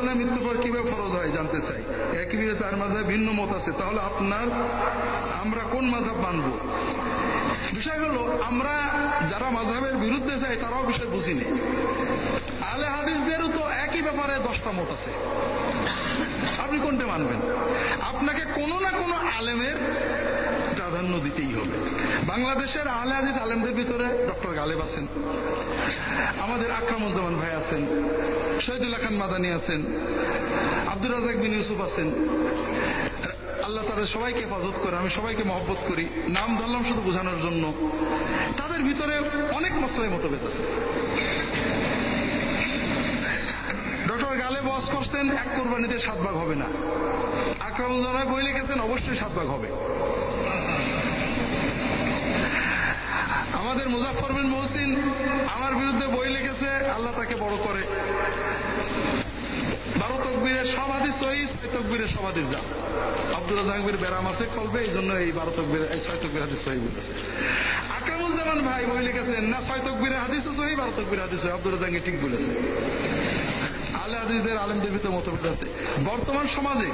গুনাহ মৃত্যুর পর কিভাবে ফরজ হয় জানতে চাই। একই বিষয়ে 4 মাযহাবে ভিন্ন মত আছে, তাহলে আমরা কোন মাযহাব মানব? বিষয় হলো, আমরা যারা মাযহাবের বিরুদ্ধে যাই তারাও বিষয় বুঝি না। আহলে হাদিসদেরও তো একই ব্যাপারে 10টা মত আছে, আপনি কোনটা মানবেন? আপনাকে কোনো না কোনো আলেমের প্রাধান্য দিতেই হবে। বাংলাদেশের আহলে হাদিস আলেমদের ভিতরে ডক্টর গালেব আছেন, আমাদের আকরামুজ্জামান ভাই আছেন, শহীদুল্লাহ খান মাদানী আছেন, আব্দুর রাজাক বিন ইউসুফ আছেন। আল্লাহ তাদের সবাইকে হেফাজত করে, আমি সবাইকে মহব্বত করি, নাম ধরলাম শুধু বোঝানোর জন্য। তাদের ভিতরে অনেক মসলায় মতভেদ আছে। ডক্টর গালেব ওয়াজ করছেন 1 কোরবানিতে 7 ভাগ হবে না। আকরামুজ্জামান বই লিখেছেন অবশ্যই 7 ভাগ হবে। আমাদের মুজাফফর বিন মহসিন আমার বিরুদ্ধে বই লিখেছে, আল্লাহ তাকে বড় করে, 12 তাকবীরের সব হাদিস সহিহ, 6 তাকবীরের সব হাদিস জাল। আব্দুল রাজ্জাকের ব্যারাম আছে কলবে, এই জন্য এই 12 তাকবীরের 6 তাকবীর হাদিস সহিহ বলেছে। আকরামুজ্জামান ভাই বই লিখেছেন না, 6 তাকবীরের হাদিসও সহিহ, 12 তাকবীরের হাদিস সহিহ। আব্দুল রাজ্জাক ঠিক বলেছে। আহলে হাদিসদের আলেমদের ভিতরে মতভেদ আছে। বর্তমান সমাজে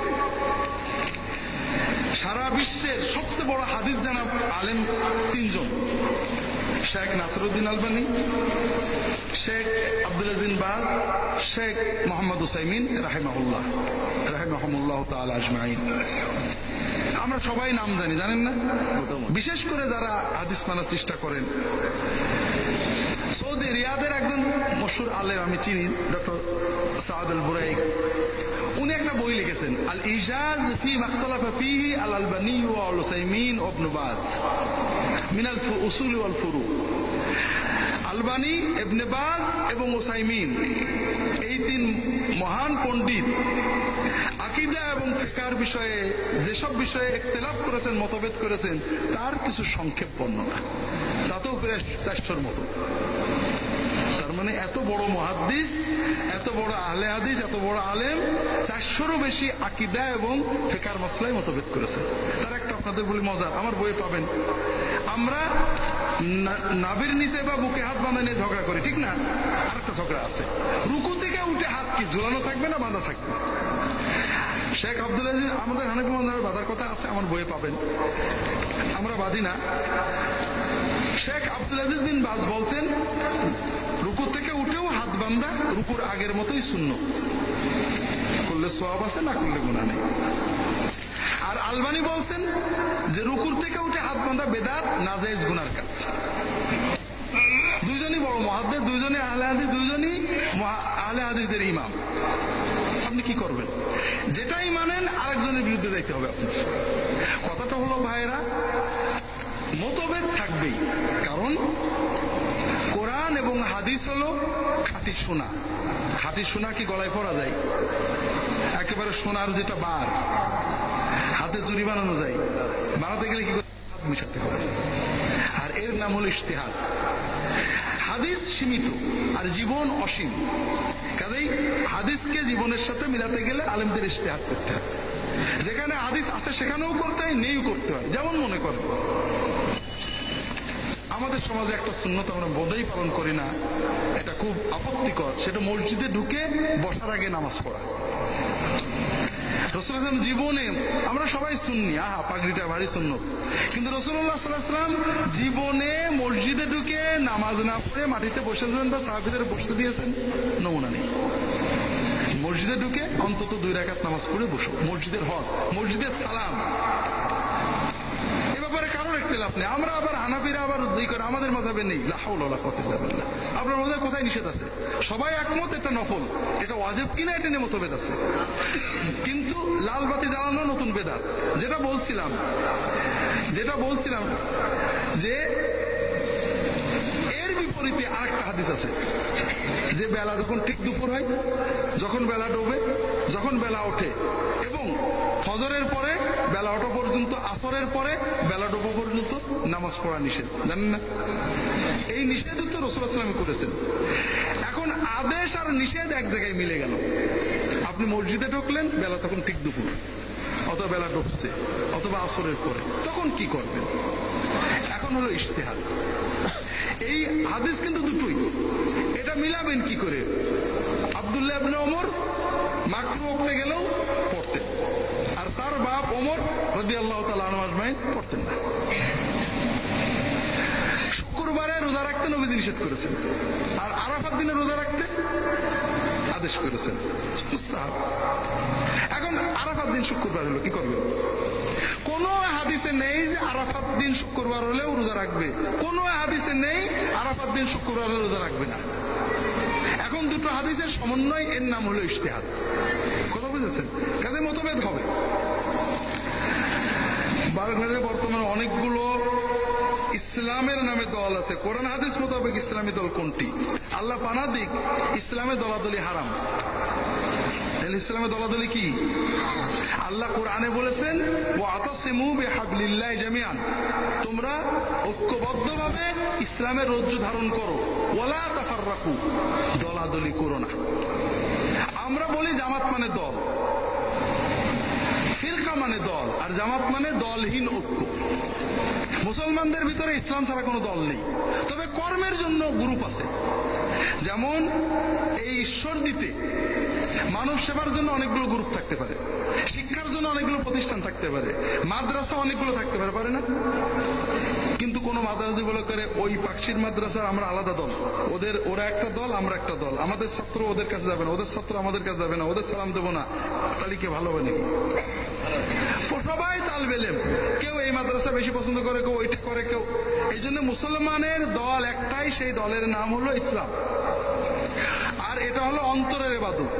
সারা বিশ্বের সবচেয়ে বড় হাদিস জানা আলেম 3 জন: শেখ নাসিরউদ্দিন আলবানী, শেখ আব্দুল আজিজ বাজ, শেখ মোহাম্মদ উসাইমিন রাহিমাহুল্লাহ তাআলা আজমাইন। আমরা সবাই নাম জানি, জানেন না? বিশেষ করে যারা হাদিস মানার চেষ্টা করেন। সৌদি রিয়াদের একজন মশহুর আলেম আমি চিনি, ডক্টর সাদ আল বুরাইক। উনি একটা বই লিখেছেন, আল ইজাজ ফি মাখতালাফা ফিহি আল আলবানী ওয়া আল উসাইমিন ওয়া ইবনে বাজ মিনাল উসুল ওয়াল ফুরু। আলবানী, ইবনে বাজ এবং উসাইমিন, এই 3 মহান পণ্ডিত আকীদা এবং ফিকহের বিষয়ে যেসব বিষয়ে ইখতিলাফ করেছেন, মতভেদ করেছেন, তার কিছু সংক্ষেপ বর্ণনা, তাতেও প্রায় 400-র মতো। তার মানে এত বড় মুহাদ্দিস, এত বড় আহলে হাদিস, এত বড় আলেম, 400-রও বেশি আকীদা এবং ফিকহের মাসলায় মতভেদ করেছে। তার একটা আপনাদের বলি মজার, আমার বইয়ে পাবেন। আমরা নাভির নিচে বা বুকে হাত বাঁধা নিয়ে ঝগড়া করি, ঠিক না? আর একটা ঝগড়া আছে, রুকু থেকে উঠে হাত কি ঝুলানো থাকবে না বাঁধা থাকবে? শেখ আব্দুল আজিজ, আমাদের হানাফি মাযহাবে বাঁধার কথা আছে, আমার বইয়ে পাবেন। আমরা বাঁধি না। শেখ আব্দুল আজিজ বিন বাজ বলছেন, রুকু থেকে উঠেও হাত বাঁধা রুকুর আগের মতোই সুন্নাত, করলে সওয়াব আছে, না করলে গুনাহ নেই। আর আলবানী বলছেন যে রুকুর থেকে উঠে হাত বাঁধা বেদাত, নাজায়েজ, গুনার কাজ। দুইজনই বড় মুহাদ্দিস, দুইজনই আহলে হাদিস, দুইজনই আহলে হাদিসদের ইমাম। আপনি কি করবেন? যেটাই মানেন আরেকজনের বিরুদ্ধে যাইতে হবে আপনার। কথাটা হলো ভাইরা, মতভেদ থাকবেই, কারণ কোরআন এবং হাদিস হলো খাঁটি সোনা। খাঁটি সোনা কি গলায় পরা যায়? একেবারে সোনার যেটা বার, হাতে চুরি বানানো যায়, বানাতে গেলে কি হাত মিশাতে হবে, আর এর নাম হলো ইজতিহাদ। হাদিস সীমিত আর জীবন অসীম, কাজেই হাদিসকে জীবনের সাথে মিলাতে গেলে আলেমদের ইজতিহাদ করতে হয়। যেখানে হাদিস আছে সেখানেও করতে হয়, নেইও করতে হয়। যেমন মনে করেন, আমাদের সমাজে একটা সুন্নত আমরা বোধই পালন করি না, এটা খুব আপত্তিকর, সেটা মসজিদে ঢুকে বসার আগে নামাজ পড়া। রাসূলুল্লাহ জীবনে, আমরা সবাই সুন্নি, পাগড়িটা ভারী সুন্নত, কিন্তু রাসূলুল্লাহ সাল্লাল্লাহু আলাইহি ওয়াসাল্লাম জীবনে মসজিদে ঢুকে নামাজ না পড়ে মাটিতে বসেছেন বা সাহাবীদের বসতে দিয়েছেন? নমুনা নেই। মসজিদে ঢুকে অন্তত 2 রাকাত নামাজ পড়ে বসো। মসজিদের হক, মসজিদের সালাম, এ ব্যাপারে কারোর ইখতিলাফ নেই। আমরা আবার হানাফিরা আবার দুই করে, আমাদের মাযহাবে নেই। লা হাওলা ওয়ালা কুওয়াতা ইল্লা বিল্লাহ। আপনার মাযহাবে কোথায় নিষেধ আছে? সবাই একমত এটা নফল, এটা ওয়াজিব কিনা এটা নিয়ে মতভেদ আছে। কিন্তু লাল বাতি জ্বালানো নতুন বেদাত। যেটা বলছিলাম যে এর বিপরীতে আরেকটা হাদিস আছে, যে বেলা যখন ঠিক দুপুর হয়, যখন বেলা ডোবে, যখন বেলা ওঠে, এবং ফজরের পরে বেলা ওঠা পর্যন্ত, আসরের পরে বেলা ডোবা পর্যন্ত নামাজ পড়া নিষেধ, জানেন না? এই নিষেধ তো রাসূলুল্লাহ সাল্লাল্লাহু আলাইহি ওয়াসাল্লাম করেছেন। এখন আদেশ আর নিষেধ এক জায়গায় মিলে গেল। আপনি মসজিদে ঢুকলেন, বেলা তখন ঠিক দুপুর, অথবা বেলা ডুবছে, অথবা আসরের পরে, তখন কি করবেন? এখন হলো ইজতিহাদ। এই হাদিস কিন্তু দুটোই, এটা মিলাবেন কি করে? আব্দুল্লাহ ইবনে ওমর মাকরু ওয়াক্তে গেলেও পড়তেন। আর তার বাপ ওমর রাদিয়াল্লাহু তাআলা আনহু আজমাইন পড়তেন না। শুক্রবারে রোজা রাখতে নবীজি নিষেধ করেছেন, আর আরাফাত দিনে রোজা রাখতে আদেশ করেছেন। এখন আরাফাত দিন শুক্রবার হলো, কি করবে? কোন হাদিসে নেই যে আরাফাত দিন শুক্রবার হলেও রোজা রাখবে, কোন হাদিসে নেই আরাফাত দিন শুক্রবার হলে রোজা রাখবে না। এখন দুটো হাদিসের সমন্বয়, এর নাম হলো ইজতিহাদ। কথা বুঝেছেন? কাজে মতভেদ হবে। বাংলাদেশে বর্তমানে অনেকগুলো ইসলামের নামে দল আছে। কোরআন হাদিস মোতাবেক ইসলামী দল কোনটি? আল্লাহ পানা দিক, ইসলামে দলাদলি হারাম। ইসলামে দলাদলি কি? আল্লাহ কোরআনে বলেছেন ওয়াতাসিমু বিহাবলিল্লাহি জামিআন, তোমরা ঐক্যবদ্ধভাবে ইসলামের রজ্জু ধারণ করো, ওয়ালা তাফাররাকু, দলাদলি করো না। আমরা বলি জামাত মানে দল, ফিরকা মানে দল, আর জামাত মানে দলহীন ঐক্য। মুসলমানদের ভিতরে ইসলাম ছাড়া কোনো দল নেই, তবে কর্মের জন্য গ্রুপ আছে। যেমন এই ঈশ্বর দিতে মানব সেবার জন্য অনেকগুলো গ্রুপ থাকতে পারে, শিক্ষার জন্য অনেকগুলো প্রতিষ্ঠান থাকতে পারে, মাদ্রাসা অনেকগুলো থাকতে পারে, পারে না? কিন্তু কোন মাদ্রাসা বলে করে ওই পাকশির মাদ্রাসার আমরা আলাদা দল, ওরা একটা দল আমরা একটা দল, আমাদের ছাত্র ওদের কাছে যাবে না, ওদের ছাত্র আমাদের কাছে যাবে না, ওদের সালাম দেবো না, তাহলে কি ভালো হবে নাকি? সবাই তালবে ইলম, কেউ এই মাদ্রাসা বেশি পছন্দ করে, কেউ ওইটা করে, কেউ। এই জন্য মুসলমানের দল একটাই, সেই দলের নাম হলো ইসলাম। আর এটা হলো অন্তরের ইবাদত।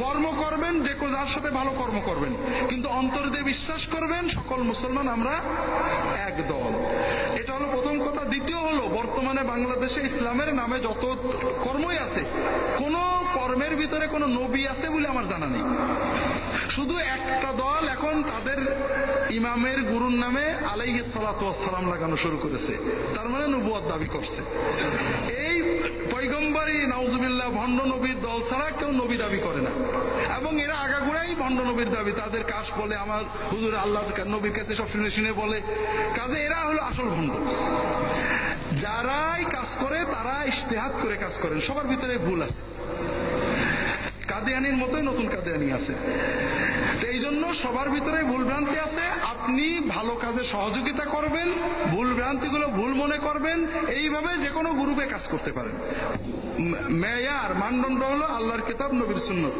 কর্ম করবেন, যে যার সাথে ভালো কর্ম করবেন, কিন্তু অন্তর দিয়ে বিশ্বাস করবেন সকল মুসলমান আমরা এক দল। এটা হলো প্রথম কথা। দ্বিতীয় হলো বর্তমানে বাংলাদেশে ইসলামের নামে যত কর্মই আছে, কোন কর্মের ভিতরে কোন নবী আছে বলে আমার জানা নেই। শুধু একটা দল এখন তাদের ইমামের গুরুর নামে আলাইহিস সালাতু ওয়াস সালাম লাগানো শুরু করেছে, তার মানে নবুয়ত দাবি করছে। এই পয়গম্বরী নাউজুবিল্লাহ ভণ্ড নবীর দল ছাড়া কেউ নবী দাবি করে না, এবং এরা আগাগোড়াই ভণ্ড নবীর দাবি। তাদের কাশ বলে আমার হুজুর আল্লাহ নবীর কাছে সব শুনে শুনে বলে, কাজে এরা হলো আসল ভণ্ড। যারাই কাজ করে তারা ইজতিহাদ করে কাজ করেন, সবার ভিতরে ভুল আছে। কাদিয়ানির মতোই নতুন কাদিয়ানি আছে। এই জন্য সবার ভিতরে ভুল ভ্রান্তি আছে। আপনি ভালো কাজে সহযোগিতা করবেন, ভুল ভ্রান্তিগুলো ভুল মনে করবেন, এইভাবে যে কোনো গ্রুপে কাজ করতে পারেন। মেয়ার মানদণ্ড হলো আল্লাহর কিতাব, নবীর সুন্নাত।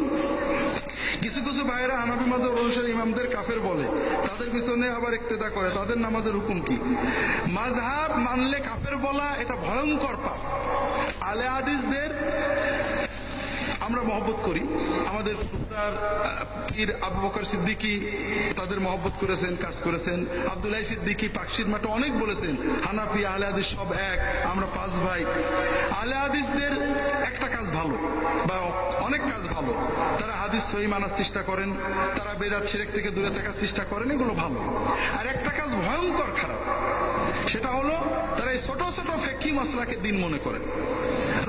কিছু কিছু ভাইয়েরা হানাফি মাযহাব অনুসারী ইমামদের কাফের বলে, তাদের পিছনে আবার ইক্তেদা করে, তাদের নামাজের হুকুম কি? মাযহাব মানলে কাফের বলা এটা ভয়ঙ্কর পাপ। আলে হাদিসদের আমরা মহব্বত করি, আমাদের পীর আবু বকর সিদ্দিকী তাদের মহব্বত করেছেন, কাজ করেছেন। আব্দুল্লাহ সিদ্দিকী পাকশির মাঠে অনেক বলেছেন হানাফি আহলে হাদিস সব এক, আমরা পাঁচ ভাই। আহলে হাদিসদের একটা কাজ ভালো, বা অনেক কাজ ভালো, তারা হাদিস সহিহ মানার চেষ্টা করেন, তারা বেদাত শিরক থেকে দূরে থাকার চেষ্টা করেন, এগুলো ভালো। আর একটা কাজ ভয়ঙ্কর খারাপ, সেটা হলো তারা এই ছোট ছোট ফিকহি মাসলাকে দিন মনে করেন।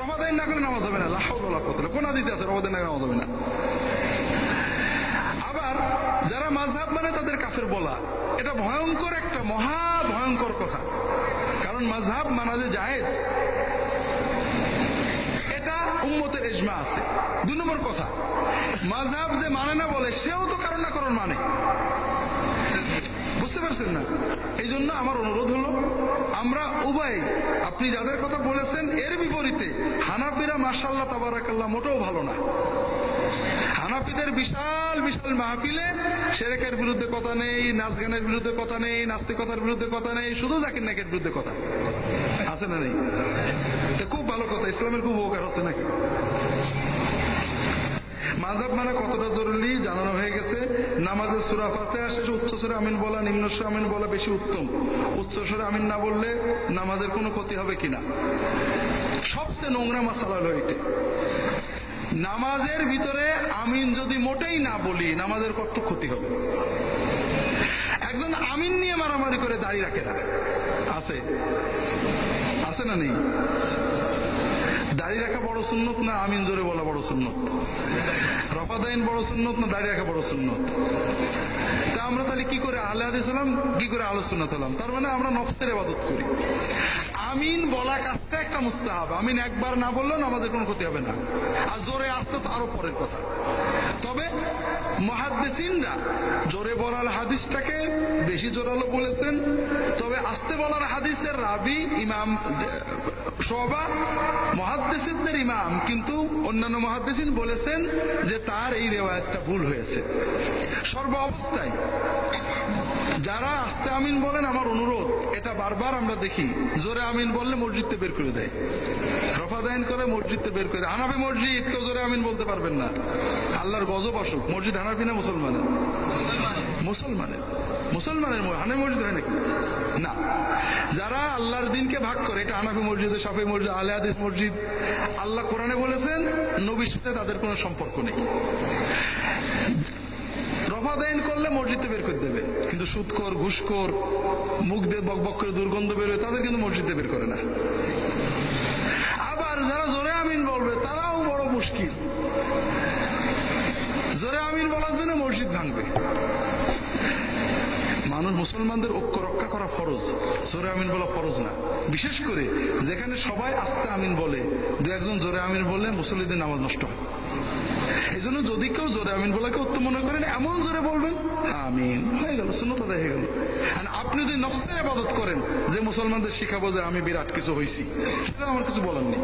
রমাদান না করে নামাজ হবে না, লা হাওলা ওয়ালা কুওয়াতা, কোন হাদিসে আছে রমাদান না করে নামাজ হবে না? আবার যারা মাযহাব মানে তাদের কাফের বলা, এটা ভয়ঙ্কর, একটা মহা ভয়ঙ্কর কথা। কারণ মাযহাব মানা যে জায়েজ, এটা উম্মতের ইজমা আছে। দুই নম্বর কথা, মাযহাব যে মানে না বলে, সেও তো কারণ না কারণ মানে। বুঝতে পারছেন না? এই জন্য আমার অনুরোধ হলো, আমরা উভয়, আপনি যাদের কথা বলেছেন এর বিপরীতে হানাফিরা মাশাআল্লাহ তাবারাকাল্লাহ মোটেও ভালো না। হানাফিদের বিশাল বিশাল মাহফিলে শিরকের বিরুদ্ধে কথা নেই, নাচ গানের বিরুদ্ধে কথা নেই, নাস্তিকতার বিরুদ্ধে কথা নেই, শুধু জাকির নায়কের বিরুদ্ধে কথা আছে না নেই? খুব ভালো কথা, ইসলামের খুব উপকার হচ্ছে নাকি? মাযহাব মানে কতটা জরুরি জানানো হয়ে গেছে। নামাজের সূরা ফাতিহা শেষে উচ্চ স্বরে আমিন বলা, নিম্ন স্বরে আমিন বলা বেশি উত্তম। উচ্চ স্বরে আমিন না বললে নামাজের কোনো ক্ষতি হবে কিনা? সবচেয়ে নোংরা মাসালা হলো এটা। নামাজের ভিতরে আমিন যদি মোটেই না বলি, নামাজের কত ক্ষতি হবে। একজন আমিন নিয়ে মারামারি করে দাঁড়িয়ে রাখে না, আছে আছে না নেই? দাড়ি রাখা বড় সুন্নত না আমিন জোরে বলা বড় সুন্নত? রফাদাইন বড় সুন্নত না দাড়ি রাখা বড় সুন্নত? তা আমরা তাহলে কি করে আহলে হাদিস হলাম, কি করে আহলে সুন্নাত হলাম? তার মানে আমরা নফসের ইবাদত করি। আমিন বলা কাজটা একটা মুস্তাহাব, আমিন একবার না বললেও নামাজের কোনো ক্ষতি হবে না। আর জোরে আসতে তো আরো পরের কথা। তবে তবে মুহাদ্দিসিনরা জোরে বলার হাদিসটাকে বেশি জোরালো বলেছেন, তবে আস্তে বলার হাদিসের রাবি ইমাম শুবা মুহাদ্দিসিনদের ইমাম, কিন্তু অন্যান্য মুহাদ্দিসিন বলেছেন যে তার এই রিওয়ায়াতটা ভুল হয়েছে। সর্ব অবস্থায় যারা আস্তে আমিন বলেন, আমার অনুরোধ, এটা বারবার আমরা দেখি, জোরে আমিন বললে মসজিদতে বের করে দেয়, রফাদাইন করে মসজিদতে বের করে দেয়। হানাফি মসজিদ কেউ জোরে আমিন বলতে পারবেন না, আল্লাহর গজব আসুক। মসজিদ হানাফি না মুসলমানের? মুসলমানের। মুসলমানের হানাফি মসজিদ হয় নাকি? না। যারা আল্লাহর দিনকে ভাগ করে, এটা হানাফি মসজিদ, শাফি মসজিদ, আহলে হাদিস মসজিদ, আল্লাহ কোরআনে বলেছেন নবীর সাথে তাদের কোনো সম্পর্ক নেই। রফাদাইন করলে মসজিদে বের করে দেবে, কিন্তু সুদখোর, ঘুষখোর, মুখ দিয়ে বক বক করে দুর্গন্ধ বেরোয়, তাদের কিন্তু মসজিদে বের করে না। আবার যারা জোরে আমিন বলবে তারাও বড় মুশকিল, জোরে আমিন বলার জন্য মসজিদ ভাঙবে। মানুষ, মুসলমানদের ঐক্য রক্ষা করা ফরজ, জোরে আমিন বলা ফরজ না। বিশেষ করে যেখানে সবাই আস্তে আমিন বলে, দু একজন জোরে আমিন বললে মুসল্লিদের নামাজ নষ্ট হয়। এই জন্য যদি কেউ জোরে আমিন বলাকে উত্তম মনে করেন, এমন জোরে বলবেন আমিন, হয়ে গেল, সুন্নত আদায় হয়ে গেল। আর আপনি যদি নফসের ইবাদত করেন যে মুসলমানদের শিখাবো যে আমি বিরাট কিছু হইছি, সেটা আমার কিছু বলার নেই।